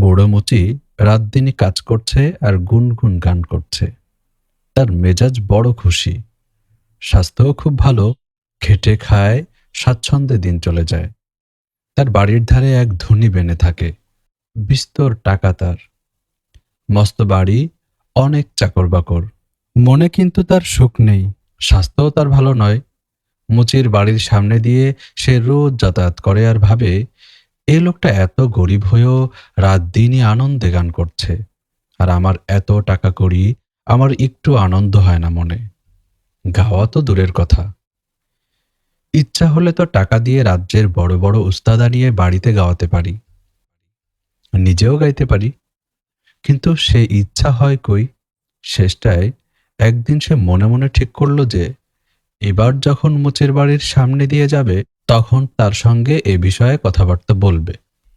বুড়ো মুচি রাত দিনই কাজ করছে আর গুনগুন গান করছে। তার মেজাজ বড় খুশি, স্বাস্থ্যও খুব ভালো। খেটে খায়, স্বাচ্ছন্দ্যে দিন চলে যায়। তার বাড়ির ধারে এক ধনী বেনে থাকে, বিস্তর টাকা তার, মস্ত বাড়ি, অনেক চাকর বাকর। মনে কিন্তু তার সুখ নেই, স্বাস্থ্যও তার ভালো নয়। মুচির বাড়ির সামনে দিয়ে সে রোজ যাতায়াত করে আর ভাবে, এই লোকটা এত গরিব হয়েও রাত দিনই আনন্দে গান করছে, আর আমার এত টাকা করি, আমার একটু আনন্দ হয় না মনে। গাওয়া তো দূরের কথা, ইচ্ছা হলে তো টাকা দিয়ে রাজ্যের বড় বড় উস্তাদ আনিয়ে বাড়িতে গাওয়াতে পারি, নিজেও গাইতে পারি। কিন্তু সে ইচ্ছা হয় কই? শেষটায় একদিন সে মনে মনে ঠিক করলো যে এবার যখন মুচির বাড়ির সামনে দিয়ে যাবে, তখন তার সঙ্গে এ বিষয়ে কথাবার্তা বলবে।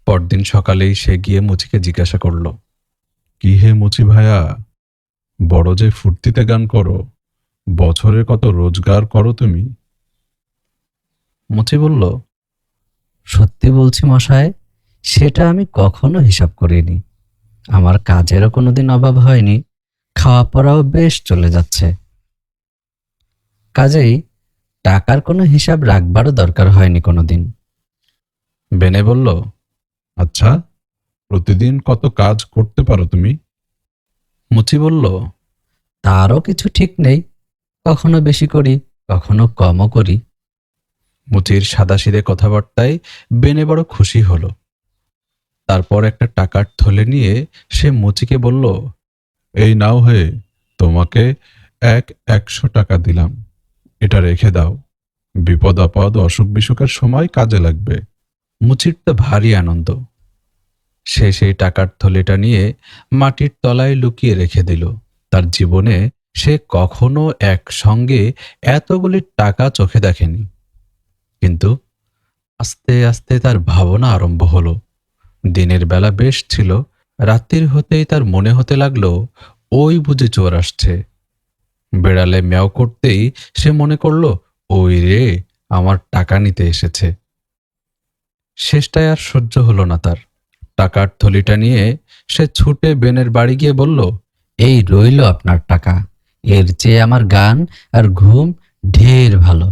পরদিন সকালেই সে গিয়ে মুচিকে জিজ্ঞাসা করল, কি হে মুচি ভাইয়া, বড় যে ফুর্তিতে গান করো, বছরে কত রোজগার করো তুমি? মুচি বলল, সত্যি বলছি মশাই, সেটা আমি কখনো হিসাব করিনি। আমার কাজেরও কোনোদিন অভাব হয়নি, খাওয়া পড়াও বেশ চলে যাচ্ছে। কাজেই টাকার কোনো হিসাব রাখবারও দরকার হয়নি কোনোদিন। বেনে বলল, আচ্ছা, প্রতিদিন কত কাজ করতে পারো তুমি? মুচি বলল, তারও কিছু ঠিক নেই, কখনো বেশি করি, কখনো কমও করি। মুচির সাদাসিধে কথাবার্তায় বেনে বড় খুশি হলো। তারপর একটা টাকার থলে নিয়ে সে মুচিকে বলল, এই নাও হে, তোমাকে 100 টাকা দিলাম, এটা রেখে দাও, বিপদ আপদ অসুখ বিসুখের সময় কাজে লাগবে। মুচির তো ভারী আনন্দ। সে সেই টাকার থলেটা নিয়ে মাটির তলায় লুকিয়ে রেখে দিল। তার জীবনে সে কখনো একসঙ্গে এতগুলি টাকা চোখে দেখেনি। কিন্তু আস্তে আস্তে তার ভাবনা আরম্ভ হলো। দিনের বেলা বেশ ছিল, রাত্রির হতেই তার মনে হতে লাগলো ওই বুঝি চোর আসছে। বেড়ালে ম্যাও করতেই সে মনে করলো, ওই রে, আমার টাকা নিতে এসেছে। শেষটায় আর সহ্য হলো না তার। টাকার থলিটা নিয়ে সে ছুটে বেনের বাড়ি গিয়ে বলল, এই রইল আপনার টাকা, এর চেয়ে আমার গান আর ঘুম ঢের ভালো।